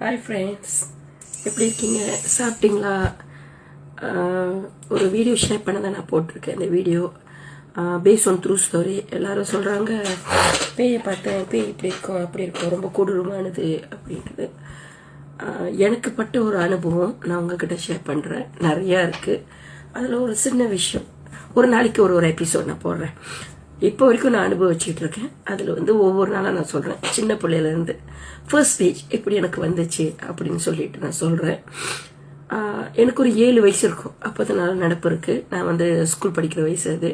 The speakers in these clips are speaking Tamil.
ஹாய் ஃப்ரெண்ட்ஸ், எப்படி இருக்கீங்க? சாப்பிட்டீங்களா? ஒரு வீடியோ ஷேர் பண்ண தான் நான் போட்டிருக்கேன். இந்த video base on true story. எல்லாரும் சொல்கிறாங்க பேயை பார்த்தேன், பேய் இப்படி இருக்கும் அப்படி இருக்கும், ரொம்ப கொடூரமானது அப்படின்றது. எனக்கு பட்ட ஒரு அனுபவம் நான் உங்ககிட்ட ஷேர் பண்ணுறேன். நிறையா இருக்குது. அதில் ஒரு சின்ன விஷயம், ஒரு நாளைக்கு ஒரு எபிசோட் நான் போடுறேன். இப்போ வரைக்கும் நான் அனுபவிச்சுட்டு இருக்கேன். அதில் ஒவ்வொரு நாளாக நான் சொல்கிறேன். சின்ன பிள்ளையிலேருந்து ஃபர்ஸ்ட் ஸ்டேஜ் எப்படி எனக்கு வந்துச்சு அப்படின்னு சொல்லிட்டு நான் சொல்கிறேன். எனக்கு ஒரு 7 வயசு இருக்கும். அப்போ தான் நல்ல நடப்பு இருக்குது. நான் ஸ்கூல் படிக்கிற வயசு. அது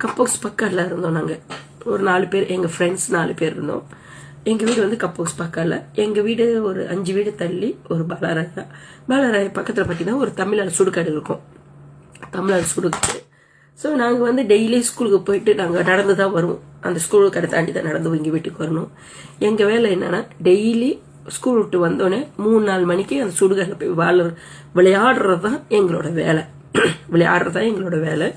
கப்போக்ஸ் பக்கத்தில் இருந்தோம். நாங்கள் ஒரு 4 பேர், எங்கள் ஃப்ரெண்ட்ஸ் 4 பேர் இருந்தோம். எங்கள் வீடு கப்போக்ஸ் பக்கத்தில். எங்கள் வீடு ஒரு 5 வீடு தள்ளி ஒரு பாலராயா பக்கத்தில் பார்த்தீங்கன்னா ஒரு தமிழர் சுடுகாடு இருக்கும். தமிழர் சுடுகாடு. ஸோ நாங்கள் டெய்லி ஸ்கூலுக்கு போயிட்டு நாங்கள் நடந்து தான் வருவோம். அந்த ஸ்கூலுக்கு கடை தாண்டி தான் நடந்து இங்கே வீட்டுக்கு வரணும். எங்கள் வேலை என்னன்னா, டெய்லி ஸ்கூல் விட்டு வந்தோடனே 3-4 மணிக்கு அந்த சுடுகாட்டில் போய் விளையாடுறது தான் எங்களோட வேலை. விளையாடுறது தான் எங்களோட வேலை.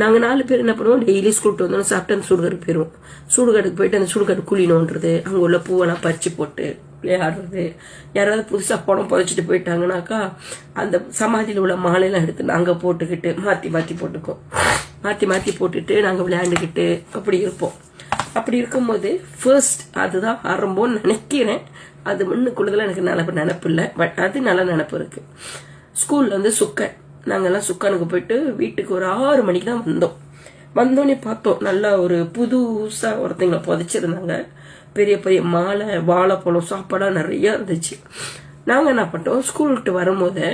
நாங்கள் 4 பேர் என்ன பண்ணுவோம், டெய்லி ஸ்கூல் விட்டு வந்தோன்னே சாப்பிட்டு அந்த சுடுகாடுக்கு போயிடுவோம். சுடுகாடுக்கு போயிட்டு அந்த சுடுகாடு குளினோன்றது, அங்கே உள்ள பூவெல்லாம் பறிச்சு போட்டு விளையாடுறது. யாராவது புதுசாக பணம் புதைச்சிட்டு போயிட்டாங்கன்னாக்கா அந்த சமாதியில் உள்ள மாலையெல்லாம் எடுத்து நாங்கள் போட்டுக்கிட்டு மாற்றி மாற்றி போட்டுக்கோம். மாற்றி மாற்றி போட்டுட்டு நாங்கள் விளையாண்டுக்கிட்டு அப்படி இருப்போம். அப்படி இருக்கும்போது ஃபர்ஸ்ட் அதுதான் ஆரம்பம்னு நினைக்கிறேன். அது முன்னுக்குள்ளதில் எனக்கு நினப்பு இல்லை, பட் அது நல்ல நினப்பு இருக்கு. ஸ்கூல்ல சுக்கன், நாங்கெல்லாம் சுக்கானுக்கு போயிட்டு வீட்டுக்கு ஒரு 6 மணிக்கு தான் வந்தோம். வந்தோடனே பார்த்தோம், நல்லா ஒரு புதுசாக ஒருத்தங்களை புதைச்சிருந்தாங்க. பெரிய பெரிய மாலை, வாழைப்பழம், சாப்பாடாக நிறைய இருந்துச்சு. நாங்கள் என்ன பண்ணிட்டோம், ஸ்கூல் விட்டு வரும்போது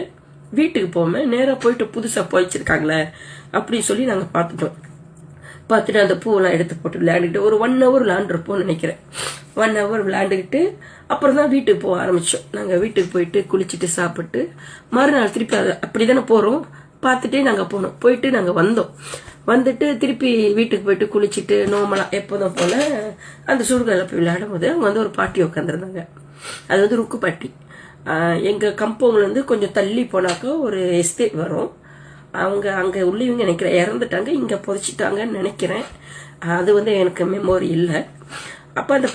வீட்டுக்கு போகாம நேராக போயிட்டு புதுசாக புதைச்சிருக்காங்களே அப்படின்னு சொல்லி நாங்கள் பார்த்துட்டு அந்த பூவெல்லாம் எடுத்து போட்டு விளையாண்டுக்கிட்டு ஒரு 1 hour விளையாண்டுருப்போம்னு நினைக்கிறேன். 1 hour விளையாண்டுக்கிட்டு அப்புறம் தான் வீட்டுக்கு போக ஆரம்பித்தோம். நாங்கள் வீட்டுக்கு போயிட்டு குளிச்சுட்டு சாப்பிட்டு மறுநாள் திருப்பி அப்படிதானே போகிறோம், பார்த்துட்டே நாங்கள் போனோம். போயிட்டு நாங்கள் வந்துட்டு திருப்பி வீட்டுக்கு போயிட்டு குளிச்சுட்டு நோமலாக எப்போதும் போல அந்த சுடுகாட்டில் போய் விளையாடும் போது அங்கே ஒரு பாட்டி உட்காந்துருந்தாங்க. அது ருக்கு பாட்டி. எங்கள் கம்பவுண்ட்லேருந்து கொஞ்சம் தள்ளி போனாக்கா ஒரு எஸ்டேட் வரும். அவங்க அங்கே உள்ளவங்க நினைக்கிறேன் இறந்துட்டாங்க, இங்கே புதைச்சிட்டாங்கன்னு நினைக்கிறேன். அது எனக்கு மெமோரி இல்லை. அப்போ அந்த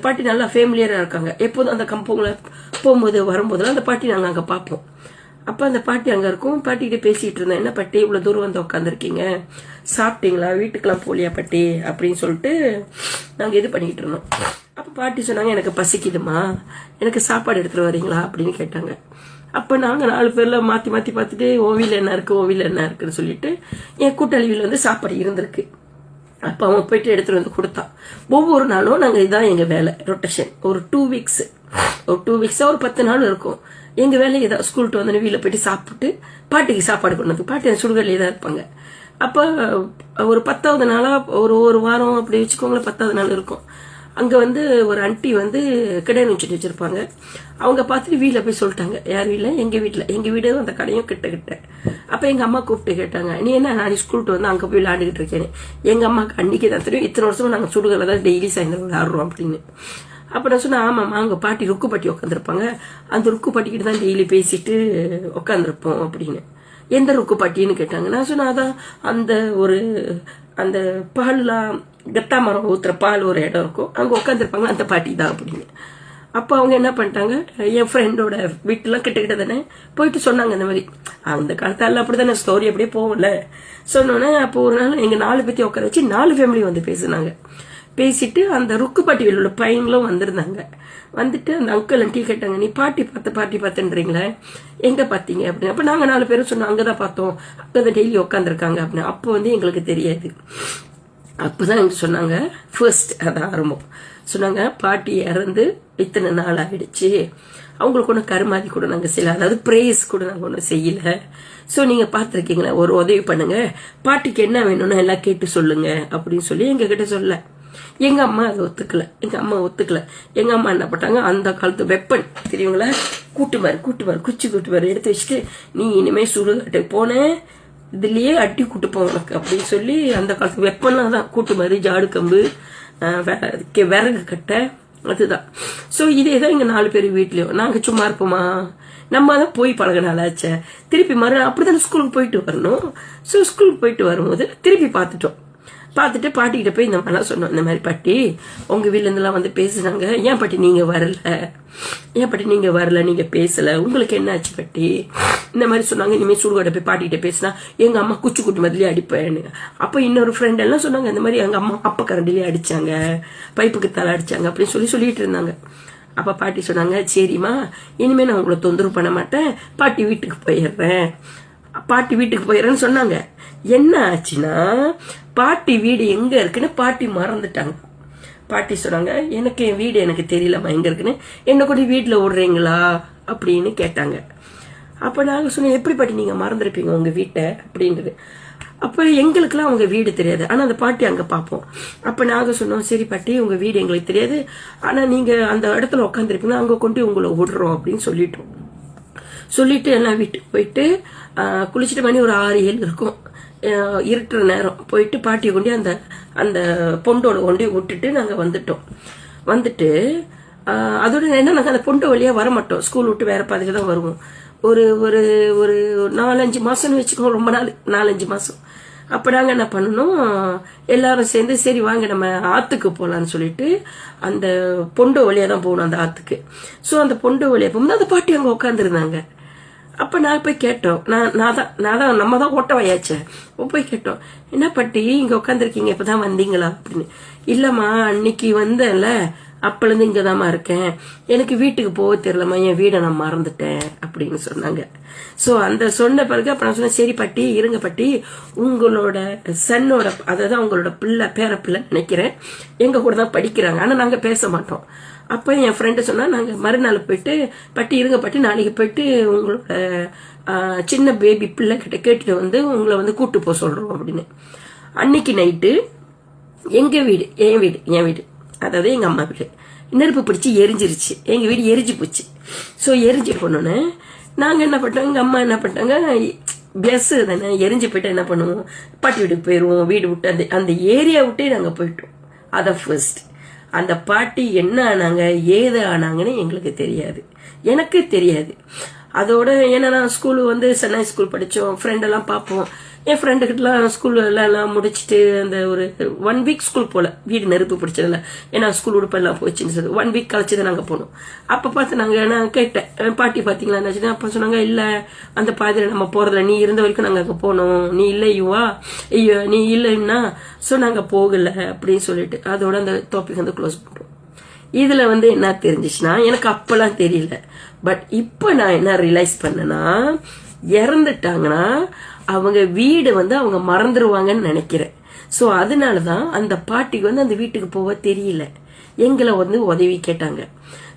பாட்டி நல்லா ஃபேமிலியராக இருக்காங்க. எப்போதும் அந்த கம்பவுண்டில் போகும்போது வரும்போதெல்லாம் அந்த பாட்டி நாங்கள் அங்கே பார்ப்போம். அப்போ அந்த பாட்டி அங்கே இருக்கும். பாட்டிக்கிட்ட பேசிகிட்டு இருந்தேன், என்ன பாட்டி இவ்வளோ தூரம் உட்காந்துருக்கீங்க, சாப்பிட்டீங்களா, வீட்டுக்கெல்லாம் போலியா பாட்டி அப்படின்னு சொல்லிட்டு நாங்கள் இது பண்ணிக்கிட்டு இருந்தோம். அப்போ பாட்டி சொன்னாங்க, எனக்கு பசிக்குதுமா, எனக்கு சாப்பாடு எடுத்துகிட்டு வரீங்களா அப்படின்னு கேட்டாங்க. அப்போ நாங்கள் 4 பேரில் மாற்றி மாற்றி பார்த்துட்டு ஓவியில் என்ன இருக்குன்னு சொல்லிட்டு என் கூட்டாளிவில் சாப்பாடு இருந்திருக்கு. அப்போ அவன் போயிட்டு எடுத்துகிட்டு கொடுத்தான். ஒவ்வொரு நாளும் நாங்கள் இதுதான் எங்கள் வேலை, ரொட்டேஷன். ஒரு 2 வீக்ஸ், ஒரு 2 வீக்ஸாக ஒரு 10 நாள் இருக்கும். எங்கள் வேலை ஏதாவது ஸ்கூல்ட்டு வந்து வீட்டில் போயிட்டு சாப்பிட்டு பாட்டிக்கு சாப்பாடு கொண்டு வந்து, பாட்டி அந்த சுடுகாட்டிலே தான் இருப்பாங்க. அப்போ ஒரு 10வது நாளாக ஒரு வாரம் அப்படி வச்சுக்கோங்களேன், 10வது நாள் இருக்கும். அங்கே ஒரு ஆண்டி கடையை வச்சுருப்பாங்க. அவங்க பார்த்துட்டு வீட்டில் போய் சொல்லிட்டாங்க. யார் வீட்டில்? எங்கள் வீடு அந்த கடையும் கிட்ட. அப்போ எங்கள் அம்மா கூப்பிட்டு கேட்டாங்க, நீ என்ன நான் ஸ்கூல்ட்டு அங்கே போய் விளையாண்டுக்கிட்டு இருக்கேன்னு. எங்கள் அம்மாவுக்கு அன்றைக்கி தான் தெரியும், இத்தனை வருஷமா நாங்கள் சுடுகாட்டில் தான் டெய்லி சாயந்தரம் விளையாடுறோம் அப்படின்னு. அப்போ நான் சொன்னேன், ஆமாம்மா அங்கே பாட்டி ருக்கு பாட்டி உட்காந்துருப்பாங்க, அந்த ருக்கு பாட்டிக்கிட்ட தான் டெய்லி பேசிட்டு உட்காந்துருப்போம் அப்படின்னு. எந்த ருக்கு பாட்டின்னு கேட்டாங்க. நான் சொன்னேன், அதான் அந்த பால்லாம் கத்தா மரம் ஊத்துற பால் ஒரு இடம் இருக்கும், அங்கே உட்காந்துருப்பாங்க, அந்த பாட்டி தான் அப்படின்னு. அப்போ அவங்க என்ன பண்ணிட்டாங்க, என் ஃப்ரெண்டோட வீட்டுலாம் கிட்ட தானே போயிட்டு சொன்னாங்க. இந்த மாதிரி அந்த காலத்தால அப்படிதானே ஸ்டோரி அப்படியே போகல. சொன்னோன்னே அப்போ ஒரு நாள் எங்கள் 4 பேர்த்தையும் உட்கார வச்சு 4 ஃபேமிலி பேசினாங்க. பேசிட்டு அந்த ருக்கு பாட்டியில் உள்ள பையங்களும் வந்திருந்தாங்க. வந்துட்டு அந்த அங்கிள் ஆண்டி கேட்டாங்க, நீ பாட்டி பார்த்துன்றீங்களே, எங்க பார்த்தீங்க அப்படின்னு. அப்போ நாங்கள் 4 பேரும் சொன்னோம், அங்கதான் பார்த்தோம், அங்கதான் டெய்லி உட்காந்துருக்காங்க அப்படின்னு. அப்போ எங்களுக்கு தெரியாது. அப்போதான் எனக்கு சொன்னாங்க, ஃபர்ஸ்ட் அதான் ஆரம்பம். சொன்னாங்க, பாட்டி இறந்து இத்தனை நாள் ஆயிடுச்சு, அவங்களுக்கு ஒன்றும் கருமாதி கூட நாங்கள் செய்யல, அதாவது பிரேஸ் கூட நாங்கள் ஒன்றும் செய்யல. ஸோ நீங்கள் பார்த்துருக்கீங்களா, ஒரு உதவி பண்ணுங்க, பாட்டிக்கு என்ன வேணும்னு எல்லாம் கேட்டு சொல்லுங்க அப்படின்னு சொல்லி எங்ககிட்ட சொல்ல. எங்க அம்மா அதை ஒத்துக்கல. எங்க அம்மா என்ன பண்ணாங்க, அந்த காலத்து வெப்பன் தெரியுங்களா, கூட்டுமாரு குச்சி எடுத்து வச்சுட்டு, நீ இனிமே சுடுகாட்டுக்கு போனேன் இதுலயே அட்டி கூட்டுப்போம் உனக்கு அப்படின்னு சொல்லி அந்த காலத்து வெப்பன்லாம் தான் கூட்டுமாரு, ஜாடு கம்பு, விறகு கட்டை, அதுதான். ஸோ இதே தான் எங்க 4 பேர் வீட்லயும். நாங்க சும்மா இருப்போமா, நம்ம தான் போய் பழகினாலாச்சே. திருப்பி அப்படித்தானே ஸ்கூலுக்கு போயிட்டு வரணும். ஸோ ஸ்கூலுக்கு போயிட்டு வரும்போது திருப்பி பார்த்துட்டோம். பார்த்துட்டு பாட்டிக்கிட்ட போய் இந்த மாதிரிலாம் சொன்னோம். இந்த மாதிரி பாட்டி உங்கள் வீட்டிலேருந்துலாம் வந்து பேசுனாங்க, ஏன் பாட்டி நீங்கள் வரல, ஏன் பாட்டி நீங்கள் வரல, நீங்கள் பேசலை, உங்களுக்கு என்ன ஆச்சு பாட்டி, இந்த மாதிரி சொன்னாங்க. இனிமேல் சுடுகாட்டை போய் பாட்டிக்கிட்ட பேசினா எங்கள் அம்மா குச்சி குட்டி மதிலே அடிப்பேன்னு. அப்போ இன்னொரு ஃப்ரெண்ட் எல்லாம் சொன்னாங்க, இந்த மாதிரி எங்கள் அம்மா அப்பா கரண்டிலே அடித்தாங்க, பைப்புக்கு தலை அடித்தாங்க அப்படின்னு சொல்லிட்டு இருந்தாங்க. அப்போ பாட்டி சொன்னாங்க, சரிம்மா இனிமேல் நான் உங்களை தொந்தரவு பண்ண மாட்டேன், பாட்டி வீட்டுக்கு போயிடுறேன், பாட்டி வீட்டுக்கு போயிடுறேன்னு சொன்னாங்க. என்ன ஆச்சுன்னா பாட்டி வீடு எங்க இருக்குன்னு பாட்டி மறந்துட்டாங்க. பாட்டி சொன்னாங்க, எனக்கு என் வீடு எனக்கு தெரியலம்மா எங்க இருக்குன்னு, என்ன கூட வீட்டுல விடுறீங்களா அப்படின்னு கேட்டாங்க. அப்ப நாங்க சொன்னோம், எப்படி பாட்டி நீங்க மறந்துருப்பீங்க உங்க வீட்டை அப்படின்றது. அப்ப எங்களுக்குலாம் அவங்க வீடு தெரியாது, ஆனா அந்த பாட்டி அங்க பாப்போம். அப்ப நாங்க சொன்னோம், சரி பாட்டி உங்க வீடு எங்களுக்கு தெரியாது, ஆனா நீங்க அந்த இடத்துல உட்காந்துருப்பீங்க, அங்க கொண்டு உங்களை விடுறோம் அப்படின்னு சொல்லிட்டு எல்லாம் வீட்டுக்கு போயிட்டு குளிச்சுட்டு மணி ஒரு 6-7 இருக்கும், இருட்டுற நேரம். போயிட்டு பாட்டியை கொண்டு அந்த அந்த பொண்டோட கொண்டு விட்டுட்டு நாங்கள் வந்துட்டு அதோட என்ன, நாங்கள் அந்த பொண்டை வழியா வரமாட்டோம், ஸ்கூல் விட்டு வேற பாதையில தான் வருவோம். ஒரு ஒரு ஒரு 4-5 மாசம்னு வச்சுக்கோங்க, ரொம்ப நாள் 4-5 மாசம். அப்ப நாங்க என்ன பண்ணணும், எல்லாரும் சேர்ந்து சரி வாங்க நம்ம ஆத்துக்கு போலான்னு சொல்லிட்டு அந்த பொண்டை வழியா தான் போகணும் அந்த ஆத்துக்கு. ஸோ அந்த பொண்டை வழியா போகும்போது அந்த பாட்டி அங்க உட்காந்துருந்தாங்க. அப்ப நான் போய் கேட்டோம், நம்ம தான் ஓட்ட வயாச்சே, போய் கேட்டோம், என்ன பாட்டி இங்க உட்காந்துருக்கீங்க, இப்பதான் வந்தீங்களா அப்படின்னு. இல்லம்மா அன்னைக்கு வந்தேன்ல அப்பல இருந்து இங்கதாம்மா இருக்கேன், எனக்கு வீட்டுக்கு போக தெரியலம்மா, என் வீடை நான் மறந்துட்டேன் அப்படின்னு சொன்னாங்க. சோ அந்த சொன்ன பிறகு அப்ப நான் சொன்னேன், சரி பாட்டி இருங்க பாட்டி, உங்களோட சன்னோட அதாவது உங்களோட பேர பிள்ளை நினைக்கிறேன், எங்க கூட தான் படிக்கிறாங்க, ஆனா நாங்க பேச மாட்டோம். அப்ப என் ஃப்ரெண்டு சொன்னா, நாங்க மறுநாள் போயிட்டு பாட்டி இருங்க பாட்டி, நாளைக்கு போயிட்டு உங்களோட சின்ன பேபி பிள்ளை கிட்ட கேட்டுட்டு வந்து உங்களை வந்து கூட்டு போக சொல்றோம் அப்படின்னு. அன்னைக்கு நைட்டு எங்க வீடு என் வீடு அதாவது எங்க அம்மா வீடு நெருப்பு பிடிச்சி எரிஞ்சிருச்சு, எங்க வீடு எரிஞ்சு போச்சு. ஸோ எரிஞ்சு போனோன்னு நாங்க என்ன பண்ணோம், எங்க அம்மா என்ன பண்ணிட்டாங்க, பெஸ் தானே எரிஞ்சு போயிட்டா என்ன பண்ணுவோம், பாட்டி வீட்டுக்கு போயிடுவோம், வீடு விட்டு அந்த ஏரியா விட்டே நாங்க போயிட்டோம். அத ஃபர்ஸ்ட். அந்த பாட்டி என்ன ஆனாங்க ஏது ஆனாங்கன்னு எங்களுக்கு தெரியாது, எனக்கு தெரியாது. அதோட ஏன்னா நான் ஸ்கூலு வந்து சென்னை ஸ்கூல் படித்தோம், ஃப்ரெண்டெல்லாம் பார்ப்போம். என் ஃப்ரெண்டுக்கிட்டலாம் ஸ்கூல்ல எல்லாம் முடிச்சுட்டு அந்த ஒரு 1 வீக் ஸ்கூல் போல, வீடு நெருப்பு பிடிச்சதில்ல, ஏன்னா ஸ்கூல் உடுப்பெல்லாம் போச்சுன்னு சொல்லி 1 வீக் கழிச்சு தான் நாங்கள் போனோம். அப்போ பார்த்து நான் கேட்டேன், பாட்டி பார்த்தீங்களா என்னாச்சுன்னா, அப்போ சொன்னாங்க, இல்லை அந்த பாதியில் நம்ம போகிறதில்ல, நீ இருந்த வரைக்கும் நாங்கள் அங்கே போனோம், நீ இல்லையுவா ஐயோ நீ இல்லைன்னா ஸோ நாங்கள் போகலை அப்படின்னு சொல்லிட்டு அதோட அந்த டாபிக் வந்து க்ளோஸ் பண்ணுறோம். இதுல வந்து என்ன தெரிஞ்சிச்சுன்னா, எனக்கு அப்பெல்லாம் தெரியல, பட் இப்ப நான் என்ன ரியலைஸ் பண்ணேன்னா, இறந்துட்டாங்கன்னா அவங்க வீடு வந்து அவங்க மறந்துடுவாங்கன்னு நினைக்கிறேன். சோ அதனாலதான் அந்த பாட்டிக்கு வந்து அந்த வீட்டுக்கு போக தெரியல, எங்களை வந்து உதவி கேட்டாங்க.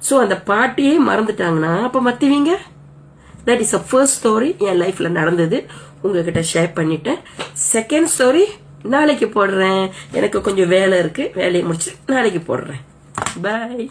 சோ அந்த பாட்டியே மறந்துட்டாங்கன்னா அப்ப மத்தவங்க. That is a first story என் லைஃப்ல நடந்தது, உங்ககிட்ட ஷேர் பண்ணிட்டேன். செகண்ட் ஸ்டோரி நாளைக்கு போடுறேன், எனக்கு கொஞ்சம் வேலை இருக்கு, வேலையை முடிச்சு நாளைக்கு போடுறேன். Bye.